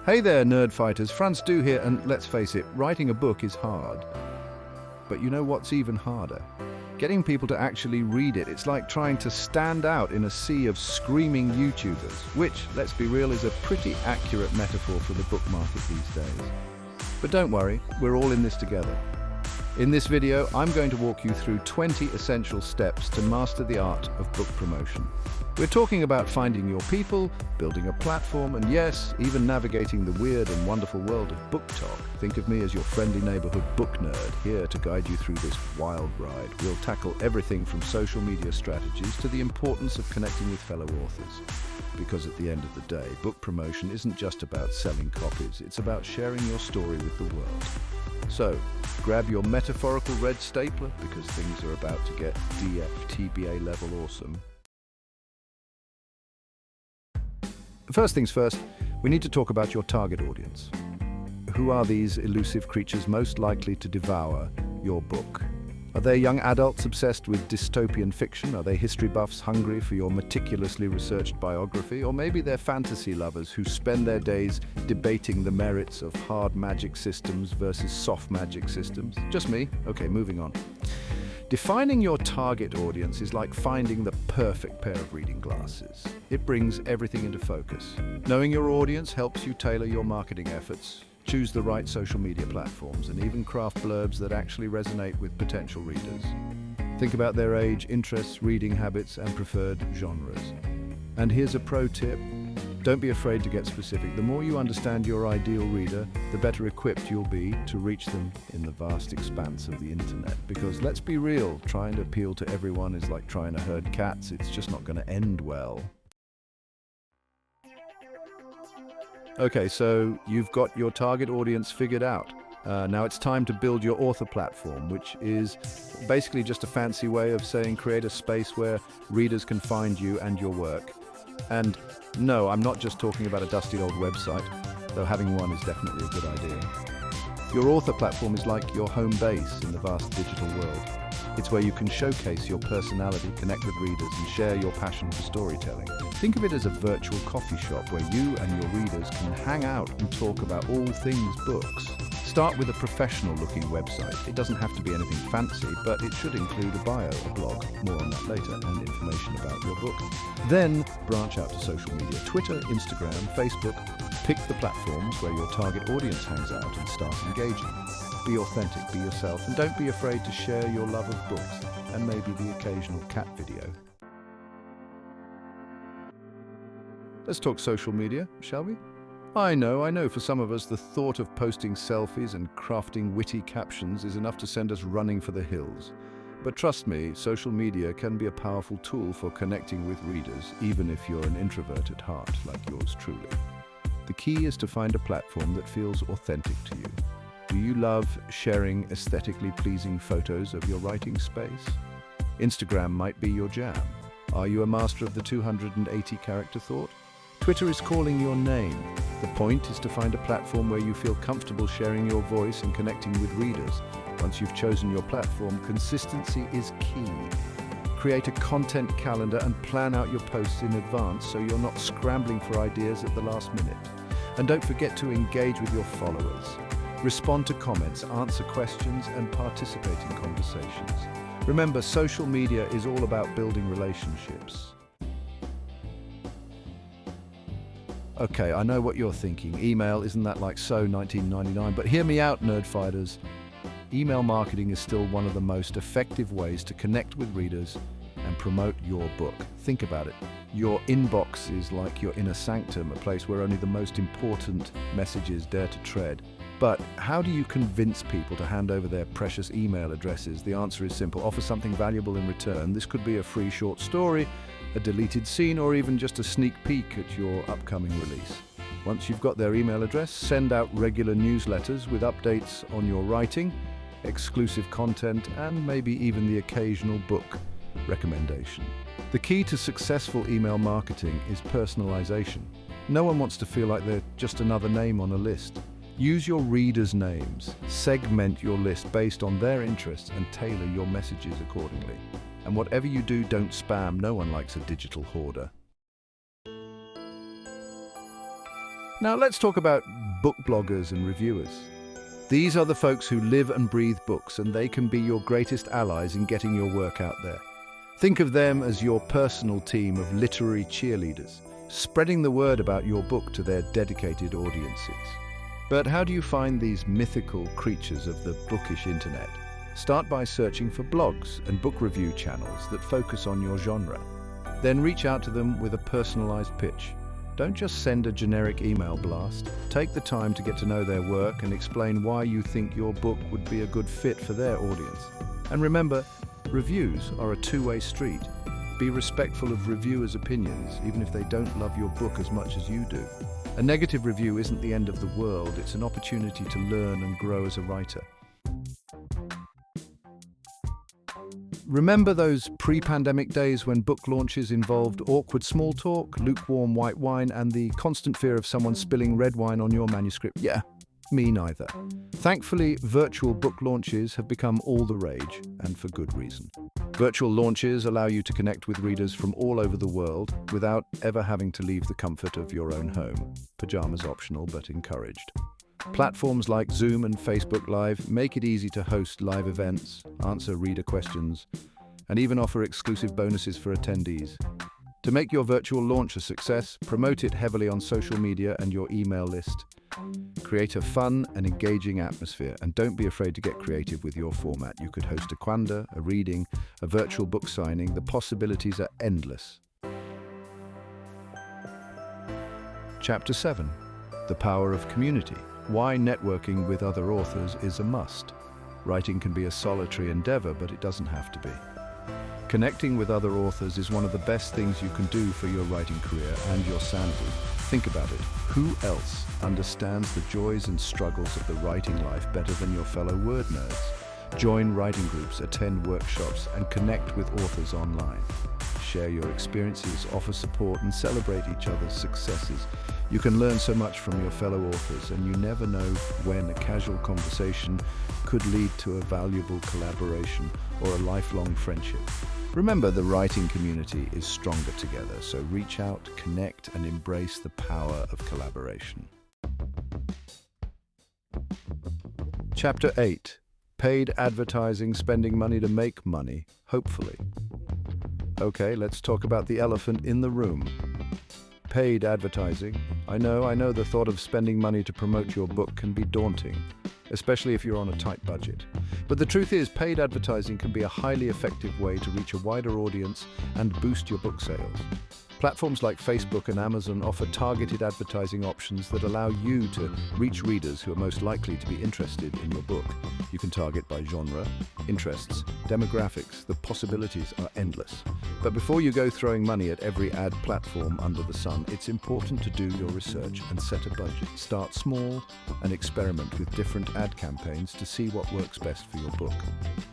Hey there, nerd fighters. Franz Du here, and let's face it, writing a book is hard. But you know what's even harder? Getting people to actually read it. It's like trying to stand out in a sea of screaming YouTubers, which, let's be real, is a pretty accurate metaphor for the book market these days. But don't worry, we're all in this together. In this video, I'm going to walk you through 20 essential steps to master the art of book promotion. We're talking about finding your people, building a platform, and yes, even navigating the weird and wonderful world of book talk. Think of me as your friendly neighborhood book nerd, here to guide you through this wild ride. We'll tackle everything from social media strategies to the importance of connecting with fellow authors. Because at the end of the day, book promotion isn't just about selling copies, it's about sharing your story with the world. So, grab your metaphorical red stapler, because things are about to get DFTBA level awesome. First things first, we need to talk about your target audience. Who are these elusive creatures most likely to devour your book? Are they young adults obsessed with dystopian fiction? Are they history buffs hungry for your meticulously researched biography? Or maybe they're fantasy lovers who spend their days debating the merits of hard magic systems versus soft magic systems? Just me? Okay, moving on. Defining your target audience is like finding the perfect pair of reading glasses. It brings everything into focus. Knowing your audience helps you tailor your marketing efforts, choose the right social media platforms, and even craft blurbs that actually resonate with potential readers. Think about their age, interests, reading habits, and preferred genres. And here's a pro tip. Don't be afraid to get specific. The more you understand your ideal reader, the better equipped you'll be to reach them in the vast expanse of the internet. Because let's be real, trying to appeal to everyone is like trying to herd cats. It's just not going to end well. Okay, so you've got your target audience figured out. Now it's time to build your author platform, which is basically just a fancy way of saying create a space where readers can find you and your work. And no, I'm not just talking about a dusty old website, though having one is definitely a good idea. Your author platform is like your home base in the vast digital world. It's where you can showcase your personality, connect with readers, and share your passion for storytelling. Think of it as a virtual coffee shop where you and your readers can hang out and talk about all things books. Start with a professional-looking website. It doesn't have to be anything fancy, but it should include a bio, a blog, more on that later, and information about your book. Then branch out to social media, Twitter, Instagram, Facebook. Pick the platforms where your target audience hangs out and start engaging. Be authentic, be yourself, and don't be afraid to share your love of books, and maybe the occasional cat video. Let's talk social media, shall we? I know, for some of us, the thought of posting selfies and crafting witty captions is enough to send us running for the hills. But trust me, social media can be a powerful tool for connecting with readers, even if you're an introvert at heart, like yours truly. The key is to find a platform that feels authentic to you. Do you love sharing aesthetically pleasing photos of your writing space? Instagram might be your jam. Are you a master of the 280-character thought? Twitter is calling your name. The point is to find a platform where you feel comfortable sharing your voice and connecting with readers. Once you've chosen your platform, consistency is key. Create a content calendar and plan out your posts in advance so you're not scrambling for ideas at the last minute. And don't forget to engage with your followers. Respond to comments, answer questions, and participate in conversations. Remember, social media is all about building relationships. Okay, I know what you're thinking. Email, isn't that like so 1999? But hear me out, nerd fighters. Email marketing is still one of the most effective ways to connect with readers and promote your book. Think about it. Your inbox is like your inner sanctum, a place where only the most important messages dare to tread. But how do you convince people to hand over their precious email addresses? The answer is simple. Offer something valuable in return. This could be a free short story, a deleted scene, or even just a sneak peek at your upcoming release. Once you've got their email address, send out regular newsletters with updates on your writing, exclusive content, and maybe even the occasional book recommendation. The key to successful email marketing is personalization. No one wants to feel like they're just another name on a list. Use your readers' names, segment your list based on their interests, and tailor your messages accordingly. And whatever you do, don't spam. No one likes a digital hoarder. Now let's talk about book bloggers and reviewers. These are the folks who live and breathe books, and they can be your greatest allies in getting your work out there. Think of them as your personal team of literary cheerleaders, spreading the word about your book to their dedicated audiences. But how do you find these mythical creatures of the bookish internet? Start by searching for blogs and book review channels that focus on your genre. Then reach out to them with a personalized pitch. Don't just send a generic email blast. Take the time to get to know their work and explain why you think your book would be a good fit for their audience. And remember, reviews are a two-way street. Be respectful of reviewers' opinions, even if they don't love your book as much as you do. A negative review isn't the end of the world. It's an opportunity to learn and grow as a writer. Remember those pre-pandemic days when book launches involved awkward small talk, lukewarm white wine, and the constant fear of someone spilling red wine on your manuscript? Yeah, me neither. Thankfully, virtual book launches have become all the rage, and for good reason. Virtual launches allow you to connect with readers from all over the world without ever having to leave the comfort of your own home. Pajamas optional, but encouraged. Platforms like Zoom and Facebook Live make it easy to host live events, answer reader questions, and even offer exclusive bonuses for attendees. To make your virtual launch a success, promote it heavily on social media and your email list. Create a fun and engaging atmosphere, and don't be afraid to get creative with your format. You could host a quanda, a reading, a virtual book signing. The possibilities are endless. Chapter 7. The Power of Community. Why networking with other authors is a must. Writing can be a solitary endeavor, but it doesn't have to be. Connecting with other authors is one of the best things you can do for your writing career and your sanity. Think about it. Who else understands the joys and struggles of the writing life better than your fellow word nerds? Join writing groups, attend workshops, and connect with authors online. Share your experiences, offer support, and celebrate each other's successes. You can learn so much from your fellow authors, and you never know when a casual conversation could lead to a valuable collaboration or a lifelong friendship. Remember, the writing community is stronger together, so reach out, connect, and embrace the power of collaboration. Chapter 8. Paid advertising, spending money to make money, hopefully. Okay, let's talk about the elephant in the room. Paid advertising. I know the thought of spending money to promote your book can be daunting, especially if you're on a tight budget. But the truth is, paid advertising can be a highly effective way to reach a wider audience and boost your book sales. Platforms like Facebook and Amazon offer targeted advertising options that allow you to reach readers who are most likely to be interested in your book. You can target by genre, interests, demographics. The possibilities are endless. But before you go throwing money at every ad platform under the sun, it's important to do your research and set a budget. Start small and experiment with different ad campaigns to see what works best for your book.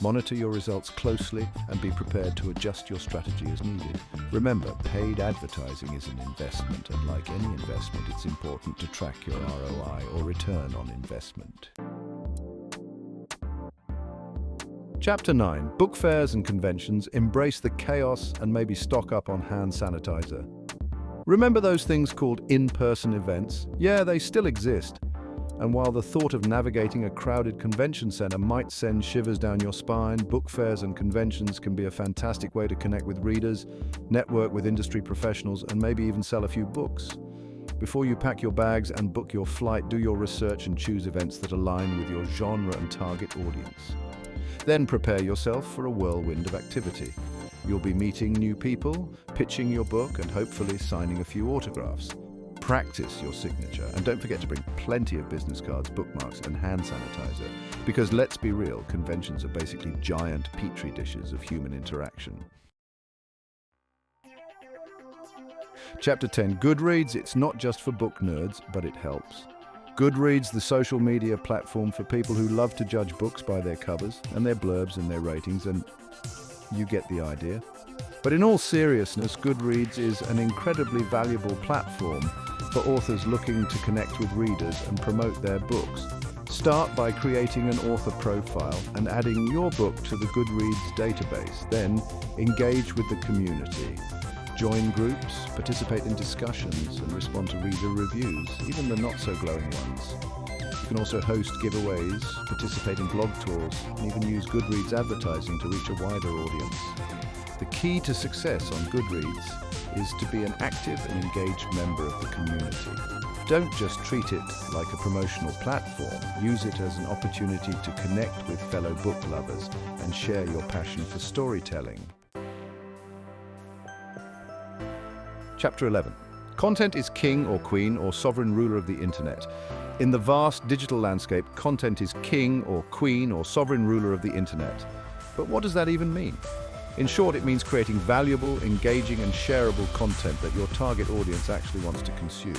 Monitor your results closely and be prepared to adjust your strategy as needed. Remember, paid advertising is an investment, and like any investment, it's important to track your ROI, or return on investment. Chapter 9. Book fairs and conventions. Embrace the chaos and maybe stock up on hand sanitizer. Remember those things called in-person events? Yeah, they still exist. And while the thought of navigating a crowded convention center might send shivers down your spine, book fairs and conventions can be a fantastic way to connect with readers, network with industry professionals, and maybe even sell a few books. Before you pack your bags and book your flight, do your research and choose events that align with your genre and target audience. Then prepare yourself for a whirlwind of activity. You'll be meeting new people, pitching your book, and hopefully signing a few autographs. Practice your signature, and don't forget to bring plenty of business cards, bookmarks, and hand sanitizer, because let's be real, conventions are basically giant petri dishes of human interaction. Chapter 10. Goodreads. It's not just for book nerds, but it helps. Goodreads, the social media platform for people who love to judge books by their covers and their blurbs and their ratings, and you get the idea. But in all seriousness, Goodreads is an incredibly valuable platform for authors looking to connect with readers and promote their books. Start by creating an author profile and adding your book to the Goodreads database. Then engage with the community. join groups, participate in discussions, and respond to reader reviews, even the not-so-glowing ones. You can also host giveaways, participate in blog tours, and even use Goodreads advertising to reach a wider audience. The key to success on Goodreads is to be an active and engaged member of the community. Don't just treat it like a promotional platform. Use it as an opportunity to connect with fellow book lovers and share your passion for storytelling. Chapter 11. Content is king or queen or sovereign ruler of the internet. In the vast digital landscape, content is king or queen or sovereign ruler of the internet. But what does that even mean? In short, it means creating valuable, engaging, and shareable content that your target audience actually wants to consume.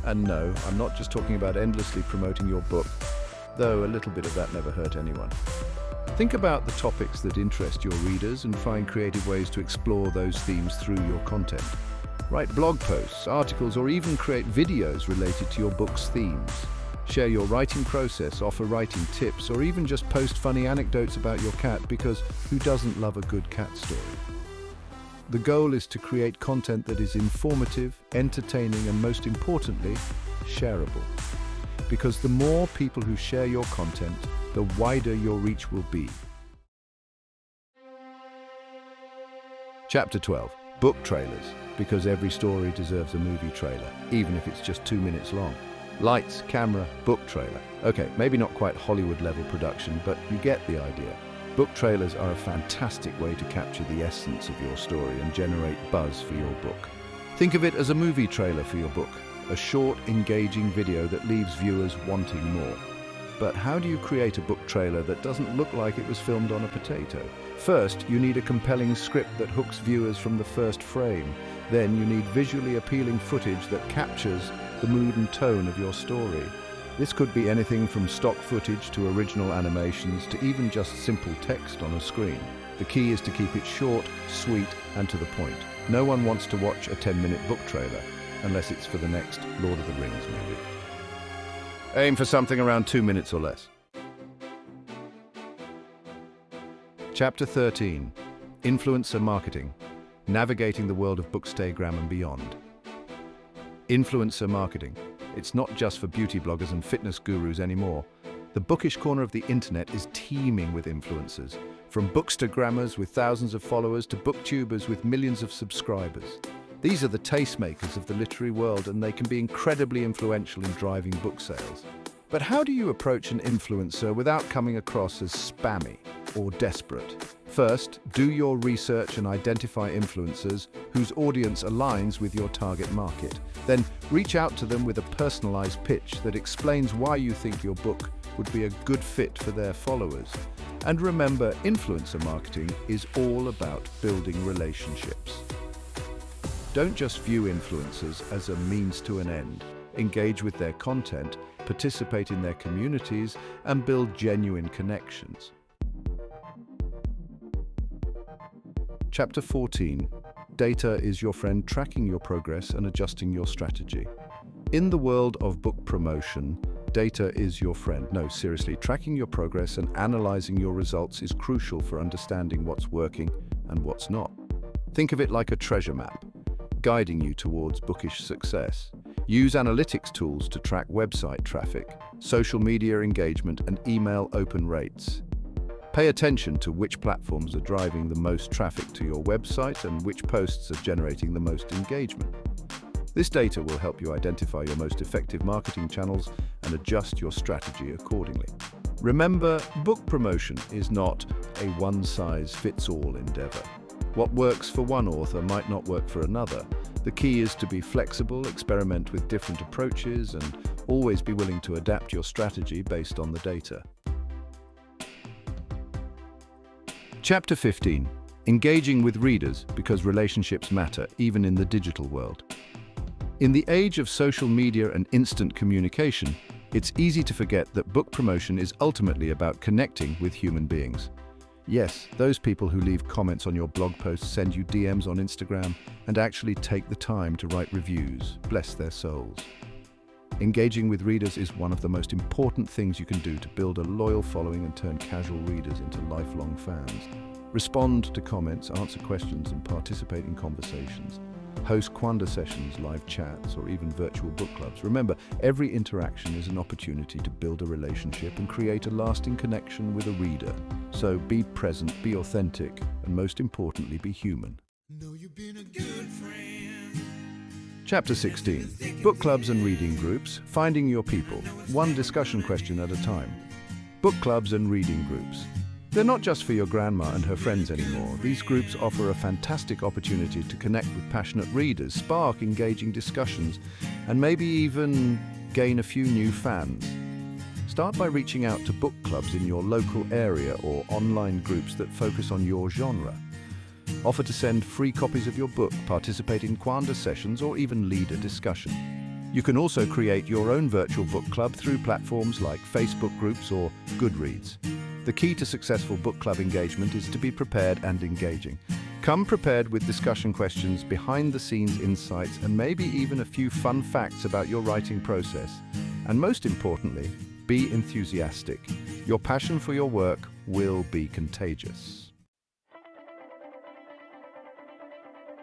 And no, I'm not just talking about endlessly promoting your book, though a little bit of that never hurt anyone. Think about the topics that interest your readers and find creative ways to explore those themes through your content. Write blog posts, articles, or even create videos related to your book's themes. Share your writing process, offer writing tips, or even just post funny anecdotes about your cat, because who doesn't love a good cat story? The goal is to create content that is informative, entertaining, and most importantly, shareable. Because the more people who share your content, the wider your reach will be. Chapter 12. Book trailers. Because every story deserves a movie trailer, even if it's just 2 minutes long. Lights, camera, book trailer. Okay, maybe not quite Hollywood-level production, but you get the idea. Book trailers are a fantastic way to capture the essence of your story and generate buzz for your book. Think of it as a movie trailer for your book, a short, engaging video that leaves viewers wanting more. But how do you create a book trailer that doesn't look like it was filmed on a potato? First, you need a compelling script that hooks viewers from the first frame. Then you need visually appealing footage that captures the mood and tone of your story. This could be anything from stock footage to original animations to even just simple text on a screen. The key is to keep it short, sweet, and to the point. No one wants to watch a 10-minute book trailer, unless it's for the next Lord of the Rings movie. Aim for something around 2 minutes or less. Chapter 13. Influencer Marketing. Navigating the world of Bookstagram and beyond. Influencer marketing. It's not just for beauty bloggers and fitness gurus anymore. The bookish corner of the internet is teeming with influencers, from bookstagrammers with thousands of followers to booktubers with millions of subscribers. These are the tastemakers of the literary world, and they can be incredibly influential in driving book sales. But how do you approach an influencer without coming across as spammy or desperate? First, do your research and identify influencers whose audience aligns with your target market. Then reach out to them with a personalized pitch that explains why you think your book would be a good fit for their followers. And remember, influencer marketing is all about building relationships. Don't just view influencers as a means to an end. Engage with their content, participate in their communities, and build genuine connections. Chapter 14. Data is your friend, tracking your progress and adjusting your strategy. In the world of book promotion, data is your friend. No, seriously, tracking your progress and analyzing your results is crucial for understanding what's working and what's not. Think of it like a treasure map, guiding you towards bookish success. Use analytics tools to track website traffic, social media engagement, and email open rates. Pay attention to which platforms are driving the most traffic to your website and which posts are generating the most engagement. This data will help you identify your most effective marketing channels and adjust your strategy accordingly. Remember, book promotion is not a one-size-fits-all endeavor. What works for one author might not work for another. The key is to be flexible, experiment with different approaches, and always be willing to adapt your strategy based on the data. Chapter 15. Engaging with readers because relationships matter, even in the digital world. In the age of social media and instant communication, it's easy to forget that book promotion is ultimately about connecting with human beings. Yes, those people who leave comments on your blog posts, send you DMs on Instagram, and actually take the time to write reviews. Bless their souls. Engaging with readers is one of the most important things you can do to build a loyal following and turn casual readers into lifelong fans. Respond to comments, answer questions, and participate in conversations. Host Quanda sessions, live chats, or even virtual book clubs. Remember, every interaction is an opportunity to build a relationship and create a lasting connection with a reader. So be present, be authentic, and most importantly, be human. Know you've been a good friend. Chapter 16. Book clubs and reading groups. Finding your people. One discussion question at a time. Book clubs and reading groups. They're not just for your grandma and her friends anymore. These groups offer a fantastic opportunity to connect with passionate readers, spark engaging discussions, and maybe even gain a few new fans. Start by reaching out to book clubs in your local area or online groups that focus on your genre. Offer to send free copies of your book, participate in Quanda sessions, or even lead a discussion. You can also create your own virtual book club through platforms like Facebook groups or Goodreads. The key to successful book club engagement is to be prepared and engaging. Come prepared with discussion questions, behind-the-scenes insights, and maybe even a few fun facts about your writing process. And most importantly, be enthusiastic. Your passion for your work will be contagious.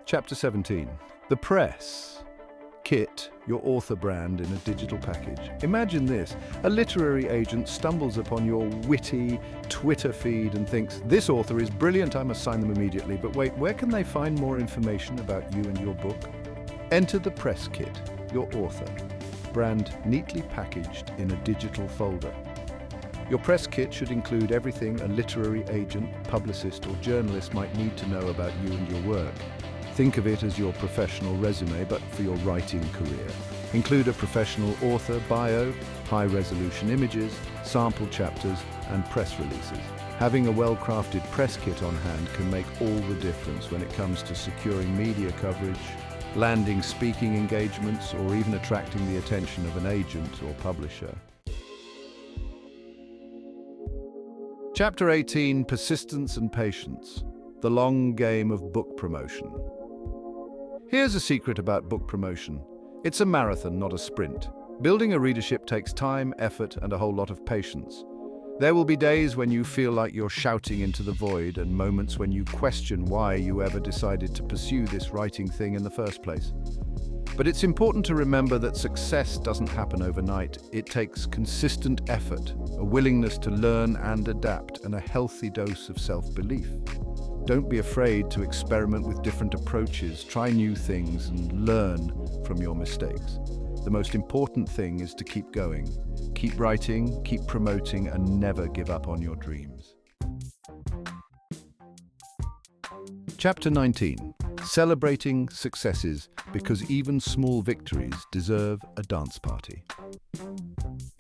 Chapter 17. The Press. Kit, your author brand in a digital package. Imagine this. A literary agent stumbles upon your witty Twitter feed and thinks, this author is brilliant, I must sign them immediately. But wait, where can they find more information about you and your book? Enter the Press Kit, your author brand neatly packaged in a digital folder. Your press kit should include everything a literary agent, publicist, or journalist might need to know about you and your work. Think of it as your professional resume, but for your writing career. Include a professional author bio, high-resolution images, sample chapters, and press releases. Having a well-crafted press kit on hand can make all the difference when it comes to securing media coverage, landing speaking engagements, or even attracting the attention of an agent or publisher. Chapter 18. Persistence and Patience. The long game of book promotion. Here's a secret about book promotion. It's a marathon, not a sprint. Building a readership takes time, effort, and a whole lot of patience. There will be days when you feel like you're shouting into the void, and moments when you question why you ever decided to pursue this writing thing in the first place. But it's important to remember that success doesn't happen overnight. It takes consistent effort, a willingness to learn and adapt, and a healthy dose of self-belief. Don't be afraid to experiment with different approaches, try new things, and learn from your mistakes. The most important thing is to keep going. Keep writing, keep promoting, and never give up on your dreams. Chapter 19. Celebrating successes, because even small victories deserve a dance party.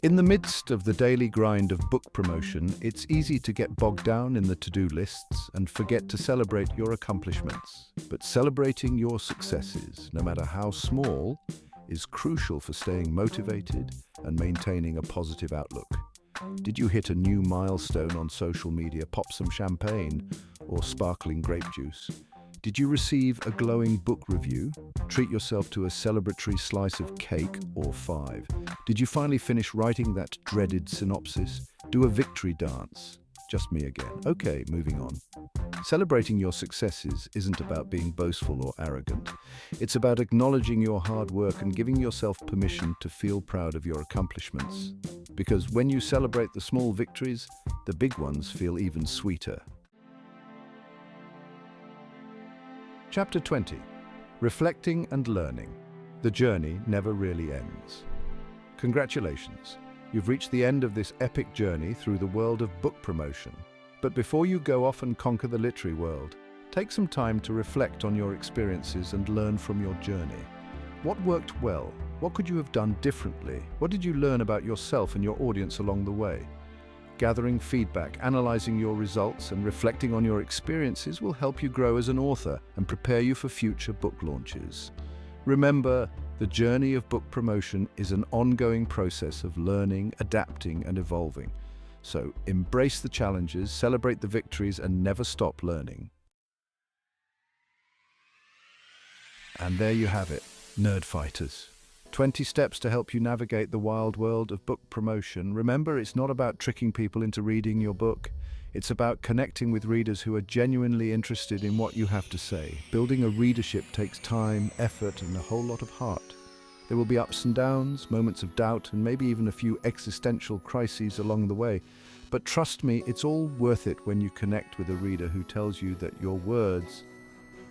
In the midst of the daily grind of book promotion, it's easy to get bogged down in the to-do lists and forget to celebrate your accomplishments. But celebrating your successes, no matter how small, is crucial for staying motivated and maintaining a positive outlook. Did you hit a new milestone on social media, pop some champagne or sparkling grape juice? Did you receive a glowing book review? Treat yourself to a celebratory slice of cake or 5. Did you finally finish writing that dreaded synopsis? Do a victory dance. Just me again. Okay, moving on. Celebrating your successes isn't about being boastful or arrogant. It's about acknowledging your hard work and giving yourself permission to feel proud of your accomplishments. Because when you celebrate the small victories, the big ones feel even sweeter. Chapter 20. Reflecting and Learning. The journey never really ends. Congratulations. You've reached the end of this epic journey through the world of book promotion. But before you go off and conquer the literary world, take some time to reflect on your experiences and learn from your journey. What worked well? What could you have done differently? What did you learn about yourself and your audience along the way? Gathering feedback, analyzing your results, and reflecting on your experiences will help you grow as an author and prepare you for future book launches. Remember, the journey of book promotion is an ongoing process of learning, adapting, and evolving. So embrace the challenges, celebrate the victories, and never stop learning. And there you have it, Nerd Fighters. 20 steps to help you navigate the wild world of book promotion. Remember, it's not about tricking people into reading your book. It's about connecting with readers who are genuinely interested in what you have to say. Building a readership takes time, effort, and a whole lot of heart. There will be ups and downs, moments of doubt, and maybe even a few existential crises along the way. But trust me, it's all worth it when you connect with a reader who tells you that your words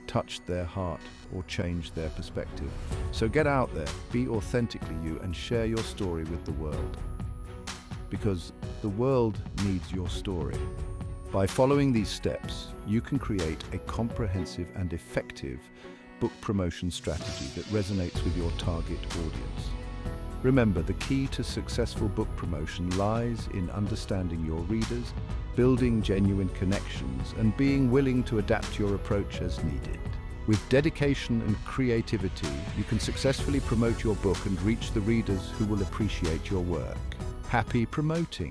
touched their heart or changed their perspective. So get out there, be authentically you, and share your story with the world. Because the world needs your story. By following these steps, you can create a comprehensive and effective book promotion strategy that resonates with your target audience. Remember, the key to successful book promotion lies in understanding your readers, building genuine connections, and being willing to adapt your approach as needed. With dedication and creativity, you can successfully promote your book and reach the readers who will appreciate your work. Happy promoting!